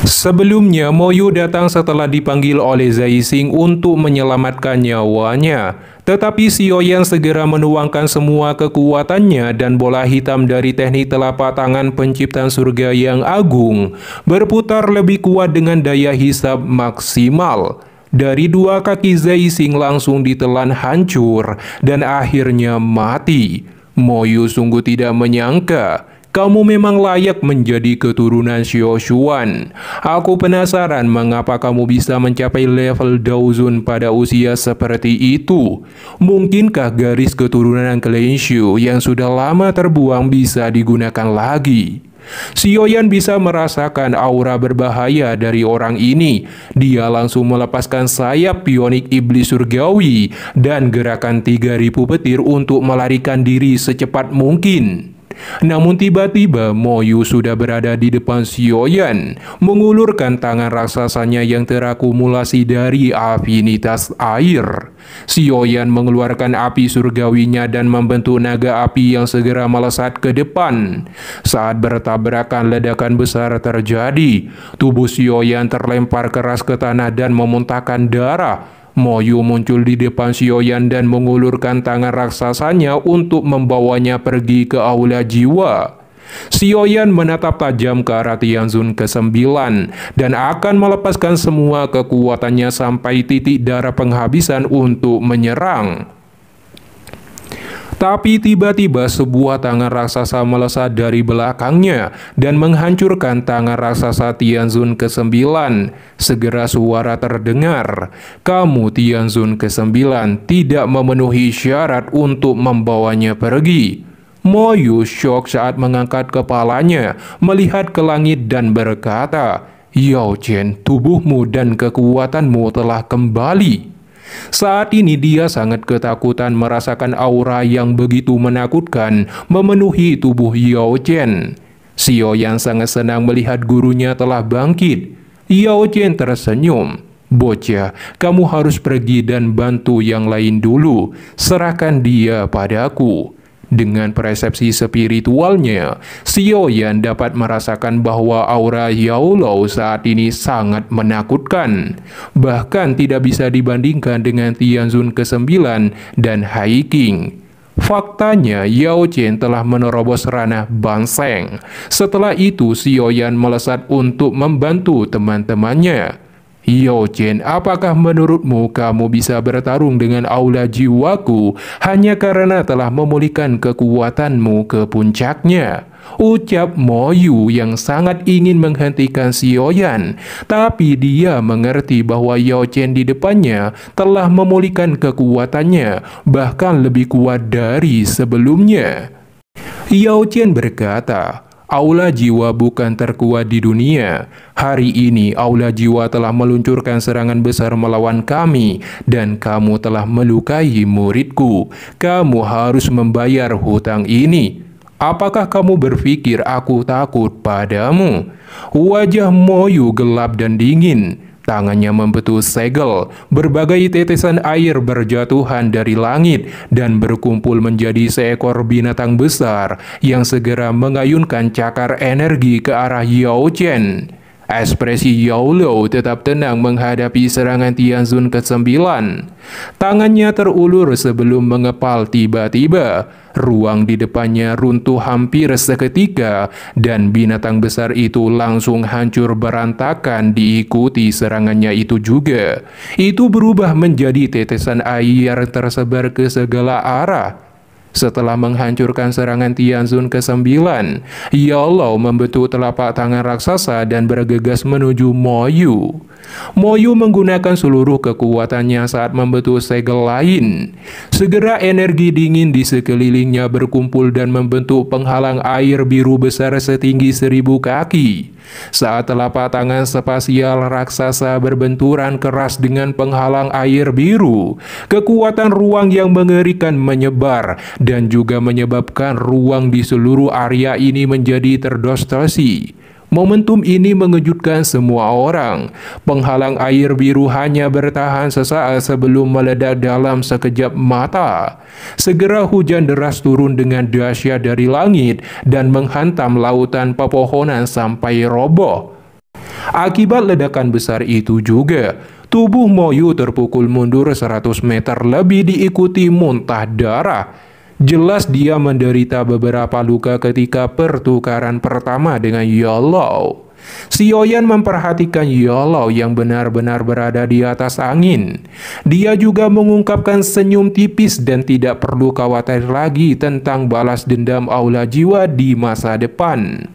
Sebelumnya, Moyu datang setelah dipanggil oleh Zai Xing untuk menyelamatkan nyawanya. Tetapi Xiaoyan segera menuangkan semua kekuatannya dan bola hitam dari teknik telapak tangan penciptaan surga yang agung berputar lebih kuat dengan daya hisap maksimal. Dari dua kaki Zai Xing langsung ditelan hancur dan akhirnya mati. Moyu sungguh tidak menyangka. Kamu memang layak menjadi keturunan Xiao Xuan. Aku penasaran mengapa kamu bisa mencapai level Daozun pada usia seperti itu. Mungkinkah garis keturunan Clan Shu yang sudah lama terbuang bisa digunakan lagi? Xiaoyan bisa merasakan aura berbahaya dari orang ini. Dia langsung melepaskan sayap pionik iblis surgawi dan gerakan 3000 petir untuk melarikan diri secepat mungkin. Namun tiba-tiba Moyu sudah berada di depan Xiaoyan, mengulurkan tangan raksasanya yang terakumulasi dari afinitas air. Xiaoyan mengeluarkan api surgawinya dan membentuk naga api yang segera melesat ke depan. Saat bertabrakan, ledakan besar terjadi. Tubuh Xiaoyan terlempar keras ke tanah dan memuntahkan darah. Moyu muncul di depan Xiaoyan dan mengulurkan tangan raksasanya untuk membawanya pergi ke aula jiwa. Xiaoyan menatap tajam ke arah Tianzun ke-9 dan akan melepaskan semua kekuatannya sampai titik darah penghabisan untuk menyerang. Tapi tiba-tiba sebuah tangan raksasa melesat dari belakangnya dan menghancurkan tangan raksasa Tianzun ke-9. Segera suara terdengar, "Kamu Tianzun ke-9 tidak memenuhi syarat untuk membawanya pergi." Moyu syok saat mengangkat kepalanya, melihat ke langit dan berkata, "Yao Chen, tubuhmu dan kekuatanmu telah kembali." Saat ini dia sangat ketakutan merasakan aura yang begitu menakutkan memenuhi tubuh Yao Chen. Xiaoyan sangat senang melihat gurunya telah bangkit. Yao Chen tersenyum. "Bocah, kamu harus pergi dan bantu yang lain dulu. Serahkan dia padaku." Dengan persepsi spiritualnya, Xiaoyan dapat merasakan bahwa aura Yao Lao saat ini sangat menakutkan. Bahkan tidak bisa dibandingkan dengan Tianzun ke-9 dan Hai King. Faktanya, Yao Chen telah menerobos ranah Banseng. Setelah itu, Xiaoyan melesat untuk membantu teman-temannya. "Yao Chen, apakah menurutmu kamu bisa bertarung dengan aula jiwaku hanya karena telah memulihkan kekuatanmu ke puncaknya?" Ucap Moyu yang sangat ingin menghentikan Xiaoyan, tapi dia mengerti bahwa Yao Chen di depannya telah memulihkan kekuatannya, bahkan lebih kuat dari sebelumnya. Yao Chen berkata, "Aula jiwa bukan terkuat di dunia. Hari ini aula jiwa telah meluncurkan serangan besar melawan kami dan kamu telah melukai muridku. Kamu harus membayar hutang ini. Apakah kamu berpikir aku takut padamu?" Wajah Moyu gelap dan dingin. Tangannya membentuk segel, berbagai tetesan air berjatuhan dari langit dan berkumpul menjadi seekor binatang besar yang segera mengayunkan cakar energi ke arah Yao Chen. Ekspresi Yao Lao tetap tenang menghadapi serangan Tianzun ke-9. Tangannya terulur sebelum mengepal tiba-tiba. Ruang di depannya runtuh hampir seketika dan binatang besar itu langsung hancur berantakan diikuti serangannya itu juga. Itu berubah menjadi tetesan air tersebar ke segala arah. Setelah menghancurkan serangan Tianzun ke-9, Yao Lao membentuk telapak tangan raksasa dan bergegas menuju Moyu. Moyu menggunakan seluruh kekuatannya saat membentuk segel lain. Segera energi dingin di sekelilingnya berkumpul dan membentuk penghalang air biru besar setinggi 1000 kaki. Saat telapak tangan spasial raksasa berbenturan keras dengan penghalang air biru, kekuatan ruang yang mengerikan menyebar dan juga menyebabkan ruang di seluruh area ini menjadi terdistorsi. Momentum ini mengejutkan semua orang. Penghalang air biru hanya bertahan sesaat sebelum meledak dalam sekejap mata. Segera hujan deras turun dengan dahsyat dari langit dan menghantam lautan pepohonan sampai roboh. Akibat ledakan besar itu juga, tubuh Moyu terpukul mundur 100 meter lebih diikuti muntah darah. Jelas dia menderita beberapa luka ketika pertukaran pertama dengan Yolo. Sioyan memperhatikan Yolo yang benar-benar berada di atas angin. Dia juga mengungkapkan senyum tipis dan tidak perlu khawatir lagi tentang balas dendam Aula Jiwa di masa depan.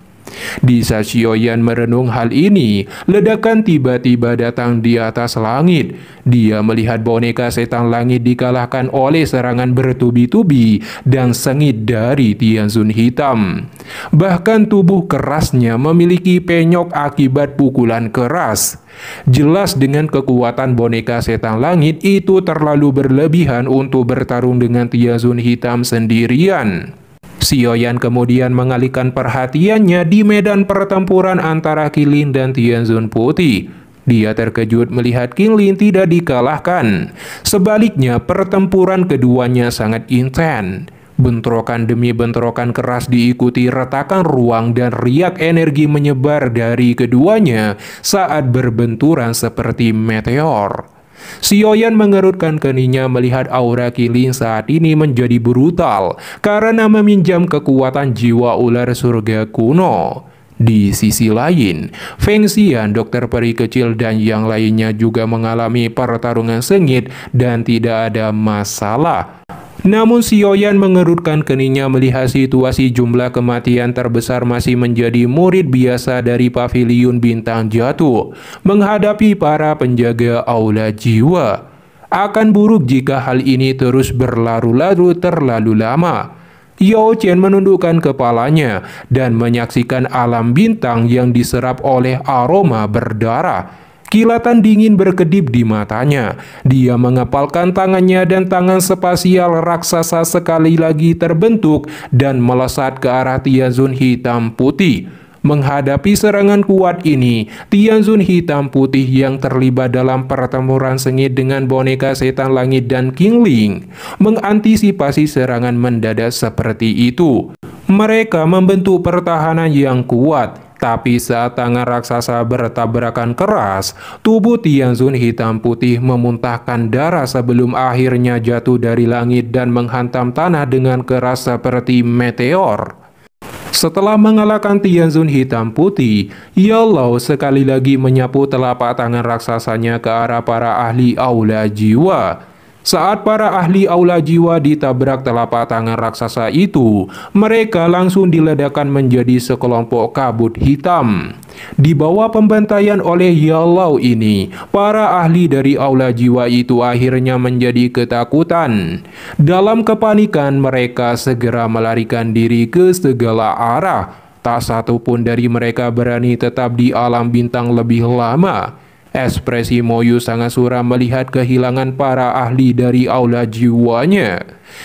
Di saat Sioyan merenung hal ini, ledakan tiba-tiba datang di atas langit. Dia melihat boneka setan langit dikalahkan oleh serangan bertubi-tubi dan sengit dari Tianzun hitam. Bahkan tubuh kerasnya memiliki penyok akibat pukulan keras. Jelas dengan kekuatan boneka setan langit itu terlalu berlebihan untuk bertarung dengan Tianzun hitam sendirian. Sioyan kemudian mengalihkan perhatiannya di medan pertempuran antara Qinglin dan Tianzun Putih. Dia terkejut melihat Qinglin tidak dikalahkan. Sebaliknya, pertempuran keduanya sangat intens. Bentrokan demi bentrokan keras diikuti retakan ruang dan riak energi menyebar dari keduanya saat berbenturan seperti meteor. Sioyan mengerutkan keningnya melihat aura Qinglin saat ini menjadi brutal karena meminjam kekuatan jiwa ular surga kuno. Di sisi lain, Feng Xian, dokter peri kecil dan yang lainnya juga mengalami pertarungan sengit dan tidak ada masalah. Namun Sioyan mengerutkan keningnya melihat situasi jumlah kematian terbesar masih menjadi murid biasa dari Paviliun Bintang Jatuh menghadapi para penjaga Aula Jiwa. Akan buruk jika hal ini terus berlarut-larut terlalu lama. Yao Chen menundukkan kepalanya dan menyaksikan alam bintang yang diserap oleh aroma berdarah. Kilatan dingin berkedip di matanya. Dia mengepalkan tangannya dan tangan spasial raksasa sekali lagi terbentuk dan melesat ke arah Tianzun hitam putih. Menghadapi serangan kuat ini, Tianzun hitam putih yang terlibat dalam pertempuran sengit dengan boneka setan langit dan Qinglin mengantisipasi serangan mendadak seperti itu. Mereka membentuk pertahanan yang kuat. Tapi saat tangan raksasa bertabrakan keras, tubuh Tianzun hitam putih memuntahkan darah sebelum akhirnya jatuh dari langit dan menghantam tanah dengan keras seperti meteor. Setelah mengalahkan Tianzun hitam putih, Yolo sekali lagi menyapu telapak tangan raksasanya ke arah para ahli Aula Jiwa. Saat para ahli Aula Jiwa ditabrak telapak tangan raksasa itu, mereka langsung diledakkan menjadi sekelompok kabut hitam. Di bawah pembantaian oleh Yolo ini, para ahli dari Aula Jiwa itu akhirnya menjadi ketakutan. Dalam kepanikan, mereka segera melarikan diri ke segala arah. Tak satu pun dari mereka berani tetap di alam bintang lebih lama. Ekspresi Moyu sangat suram melihat kehilangan para ahli dari Aula Jiwanya.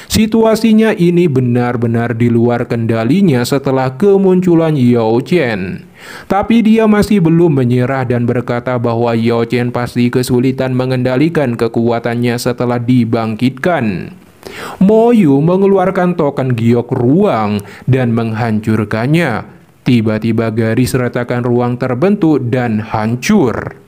Situasinya ini benar-benar di luar kendalinya setelah kemunculan Yao Chen. Tapi dia masih belum menyerah dan berkata bahwa Yao Chen pasti kesulitan mengendalikan kekuatannya setelah dibangkitkan. Moyu mengeluarkan token giok ruang dan menghancurkannya. Tiba-tiba garis retakan ruang terbentuk dan hancur.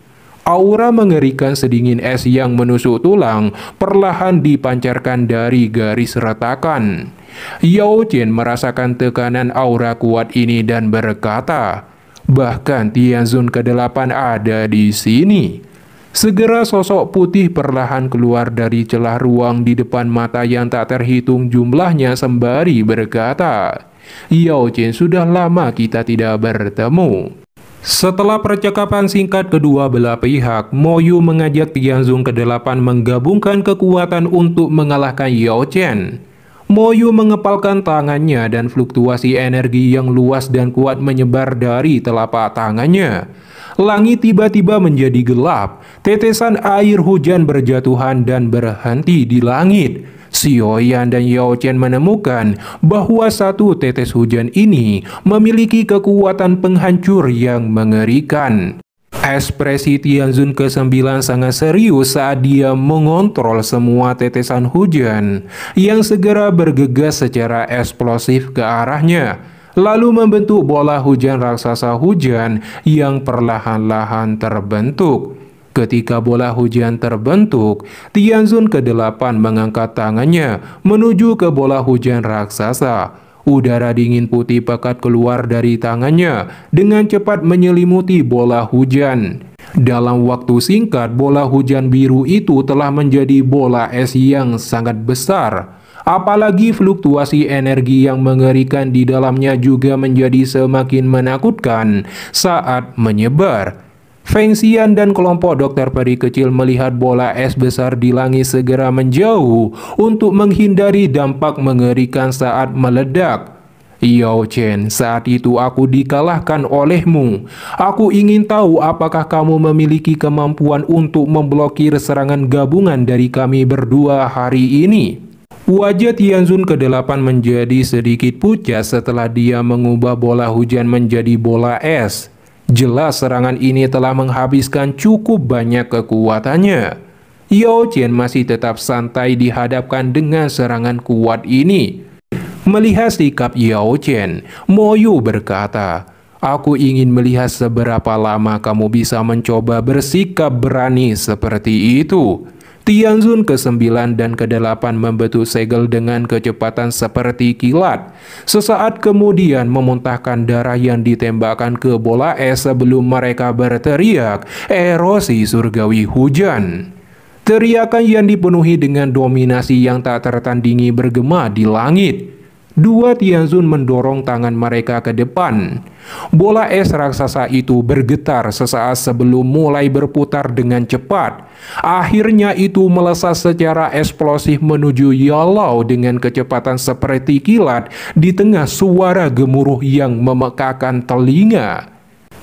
Aura mengerikan sedingin es yang menusuk tulang perlahan dipancarkan dari garis retakan. Yao Chen merasakan tekanan aura kuat ini dan berkata, "Bahkan Tianzun ke-8 ada di sini." Segera sosok putih perlahan keluar dari celah ruang di depan mata yang tak terhitung jumlahnya sembari berkata, "Yao Chen, sudah lama kita tidak bertemu." Setelah percakapan singkat kedua belah pihak, Moyu mengajak Tianzun ke-8 menggabungkan kekuatan untuk mengalahkan Yao Chen. Moyu mengepalkan tangannya dan fluktuasi energi yang luas dan kuat menyebar dari telapak tangannya. Langit tiba-tiba menjadi gelap, tetesan air hujan berjatuhan dan berhenti di langit. Sioyan dan Yao Chen menemukan bahwa satu tetes hujan ini memiliki kekuatan penghancur yang mengerikan. Ekspresi Tianzun ke-9 sangat serius saat dia mengontrol semua tetesan hujan yang segera bergegas secara eksplosif ke arahnya. lalu membentuk bola hujan raksasa hujan yang perlahan-lahan terbentuk. Ketika bola hujan terbentuk, Tianzun ke-8 mengangkat tangannya menuju ke bola hujan raksasa. Udara dingin putih pekat keluar dari tangannya dengan cepat menyelimuti bola hujan. Dalam waktu singkat, bola hujan biru itu telah menjadi bola es yang sangat besar. Apalagi fluktuasi energi yang mengerikan di dalamnya juga menjadi semakin menakutkan saat menyebar. Feng Xian dan kelompok dokter peri kecil melihat bola es besar di langit segera menjauh untuk menghindari dampak mengerikan saat meledak. Yao Chen, saat itu aku dikalahkan olehmu. Aku ingin tahu apakah kamu memiliki kemampuan untuk memblokir serangan gabungan dari kami berdua hari ini. Wajah Tianzun ke-8 menjadi sedikit pucat setelah dia mengubah bola hujan menjadi bola es. Jelas serangan ini telah menghabiskan cukup banyak kekuatannya. Yao Chen masih tetap santai dihadapkan dengan serangan kuat ini. Melihat sikap Yao Chen, Mo Yu berkata, "Aku ingin melihat seberapa lama kamu bisa mencoba bersikap berani seperti itu." Tianzun ke-9 dan ke-8 membentuk segel dengan kecepatan seperti kilat. Sesaat kemudian memuntahkan darah yang ditembakkan ke bola es sebelum mereka berteriak, "Erosi surgawi hujan!" Teriakan yang dipenuhi dengan dominasi yang tak tertandingi bergema di langit. Dua Tianzun mendorong tangan mereka ke depan. Bola es raksasa itu bergetar sesaat sebelum mulai berputar dengan cepat. Akhirnya itu melesat secara eksplosif menuju Yalao dengan kecepatan seperti kilat di tengah suara gemuruh yang memekakan telinga.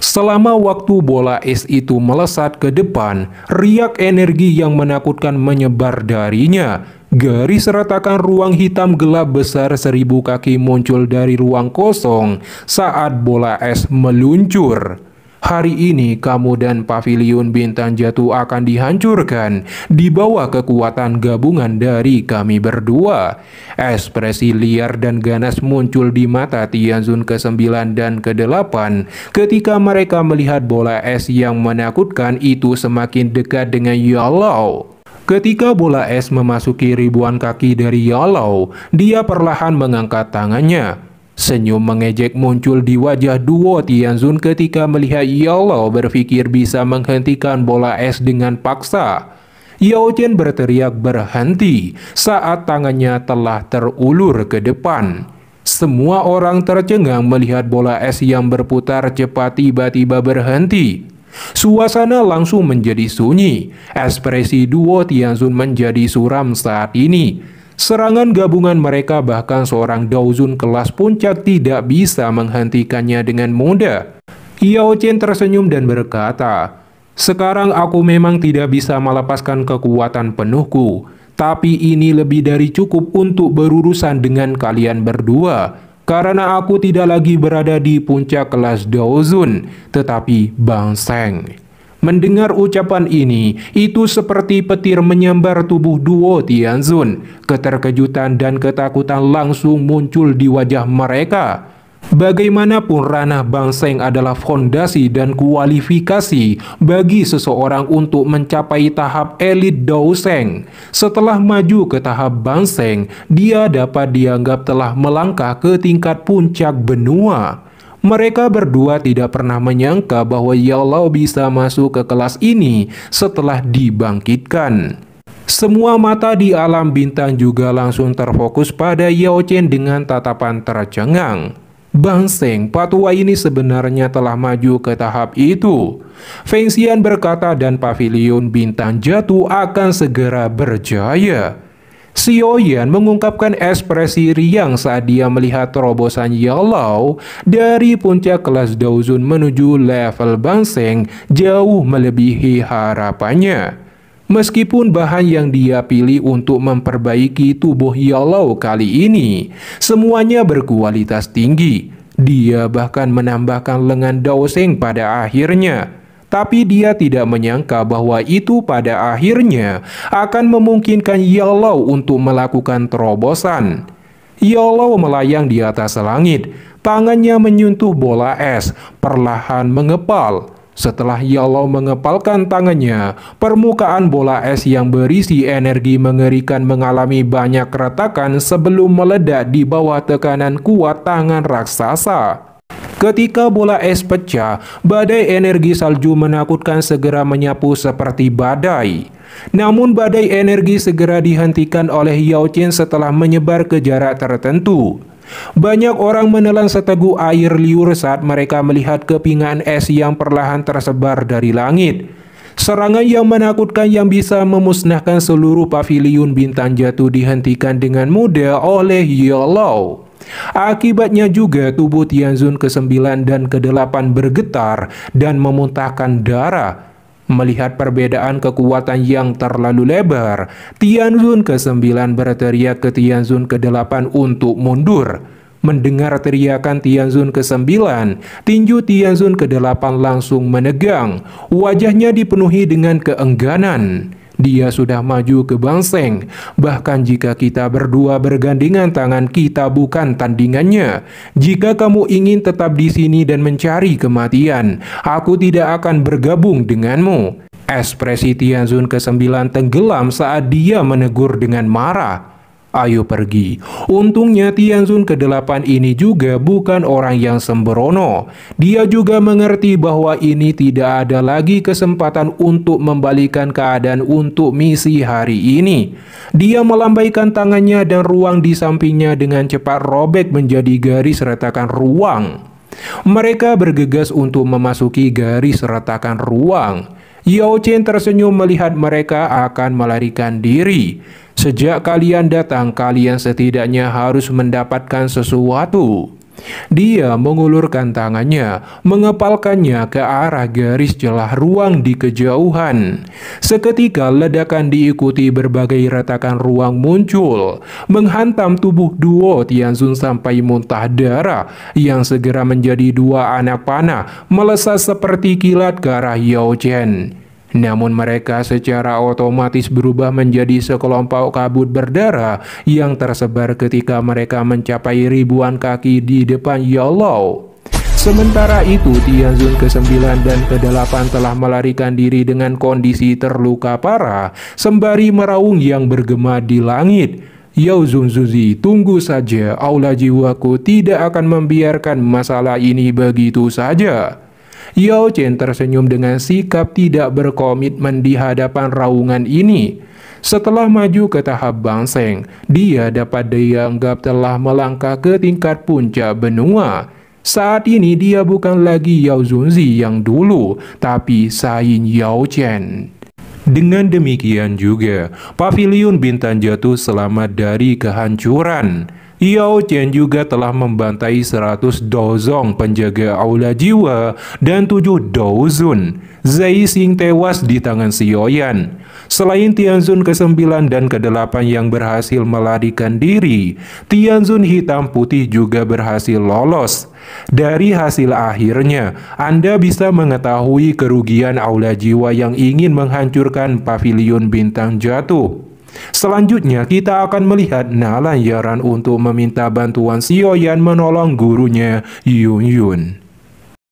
Selama waktu bola es itu melesat ke depan, riak energi yang menakutkan menyebar darinya. Garis retakan ruang hitam gelap besar 1000 kaki muncul dari ruang kosong saat bola es meluncur. Hari ini kamu dan pavilion bintang jatuh akan dihancurkan di bawah kekuatan gabungan dari kami berdua. Ekspresi liar dan ganas muncul di mata Tianzun ke-9 dan ke-8 ketika mereka melihat bola es yang menakutkan itu semakin dekat dengan Yalao. Ketika bola es memasuki ribuan kaki dari Yalao, dia perlahan mengangkat tangannya. Senyum mengejek muncul di wajah duo Tianzun ketika melihat Yalao berpikir bisa menghentikan bola es dengan paksa. Yao Chen berteriak berhenti saat tangannya telah terulur ke depan. Semua orang tercengang melihat bola es yang berputar cepat tiba-tiba berhenti. Suasana langsung menjadi sunyi. Ekspresi duo Tianzun menjadi suram saat ini. Serangan gabungan mereka bahkan seorang Daozun kelas puncak tidak bisa menghentikannya dengan mudah. Yao Chen tersenyum dan berkata, "Sekarang aku memang tidak bisa melepaskan kekuatan penuhku, tapi ini lebih dari cukup untuk berurusan dengan kalian berdua. Karena aku tidak lagi berada di puncak kelas Daozun, tetapi Bang Seng." Mendengar ucapan ini, itu seperti petir menyambar tubuh duo Tianzun. Keterkejutan dan ketakutan langsung muncul di wajah mereka. Bagaimanapun ranah Bang Seng adalah fondasi dan kualifikasi bagi seseorang untuk mencapai tahap elit Dao Seng. Setelah maju ke tahap Bang Seng, dia dapat dianggap telah melangkah ke tingkat puncak benua. Mereka berdua tidak pernah menyangka bahwa Yalao bisa masuk ke kelas ini setelah dibangkitkan. Semua mata di alam bintang juga langsung terfokus pada Yao Chen dengan tatapan tercengang. Bang Seng, patua ini sebenarnya telah maju ke tahap itu. Feng Xian berkata dan pavilion bintang jatuh akan segera berjaya. Xiao Yan mengungkapkan ekspresi riang saat dia melihat terobosan Yalao dari puncak kelas Daozun menuju level Bang Seng jauh melebihi harapannya. Meskipun bahan yang dia pilih untuk memperbaiki tubuh Yalao kali ini semuanya berkualitas tinggi, dia bahkan menambahkan lengan Dao Seng pada akhirnya. Tapi dia tidak menyangka bahwa itu pada akhirnya akan memungkinkan Yalao untuk melakukan terobosan. Yalao melayang di atas langit. Tangannya menyentuh bola es, perlahan mengepal. Setelah Yao mengepalkan tangannya, permukaan bola es yang berisi energi mengerikan mengalami banyak retakan sebelum meledak di bawah tekanan kuat tangan raksasa. Ketika bola es pecah, badai energi salju menakutkan segera menyapu seperti badai. Namun badai energi segera dihentikan oleh Yao Chen setelah menyebar ke jarak tertentu. Banyak orang menelan seteguk air liur saat mereka melihat kepingan es yang perlahan tersebar dari langit. Serangan yang menakutkan yang bisa memusnahkan seluruh paviliun bintang jatuh dihentikan dengan mudah oleh Yao. Akibatnya juga tubuh Tianzun ke-9 dan ke-8 bergetar dan memuntahkan darah. Melihat perbedaan kekuatan yang terlalu lebar, Tianzun ke-9 berteriak ke Tianzun ke-8 untuk mundur. Mendengar teriakan Tianzun ke-9, tinju Tianzun ke-8 langsung menegang. Wajahnya dipenuhi dengan keengganan. Dia sudah maju ke bangseng. Bahkan jika kita berdua bergandengan tangan, kita bukan tandingannya. Jika kamu ingin tetap di sini dan mencari kematian, aku tidak akan bergabung denganmu. Ekspresi Tianzun ke-9 tenggelam saat dia menegur dengan marah. Ayo pergi. Untungnya Tianzun ke-8 ini juga bukan orang yang sembrono. Dia juga mengerti bahwa ini tidak ada lagi kesempatan untuk membalikan keadaan untuk misi hari ini. Dia melambaikan tangannya dan ruang di sampingnya dengan cepat robek menjadi garis retakan ruang. Mereka bergegas untuk memasuki garis retakan ruang. Yao Chen tersenyum melihat mereka akan melarikan diri. Sejak kalian datang, kalian setidaknya harus mendapatkan sesuatu. Dia mengulurkan tangannya, mengepalkannya ke arah garis celah ruang di kejauhan. Seketika ledakan diikuti berbagai retakan ruang muncul, menghantam tubuh duo Tianzun sampai muntah darah, yang segera menjadi dua anak panah, melesat seperti kilat ke arah Yao Chen. Namun mereka secara otomatis berubah menjadi sekelompok kabut berdarah yang tersebar ketika mereka mencapai ribuan kaki di depan Yao. Sementara itu Tianzun ke-9 dan ke-8 telah melarikan diri dengan kondisi terluka parah, sembari meraung yang bergema di langit. Yao Zunzuzi, tunggu saja, aula jiwaku tidak akan membiarkan masalah ini begitu saja. Yao Chen tersenyum dengan sikap tidak berkomitmen di hadapan raungan ini. Setelah maju ke tahap bangseng, dia dapat dianggap telah melangkah ke tingkat puncak benua. Saat ini dia bukan lagi Yao Zunzi yang dulu, tapi Sain Yao Chen. Dengan demikian juga, paviliun bintang jatuh selamat dari kehancuran. Yao Chen juga telah membantai 100 dozong penjaga aula jiwa dan 7 dozun. Zai Xing tewas di tangan Xiaoyan. Selain Tianzun ke-9 dan ke-8 yang berhasil melarikan diri, Tianzun hitam putih juga berhasil lolos. Dari hasil akhirnya, Anda bisa mengetahui kerugian aula jiwa yang ingin menghancurkan paviliun bintang jatuh. Selanjutnya kita akan melihat Nalan Yaran untuk meminta bantuan Xiaoyan menolong gurunya Yun Yun.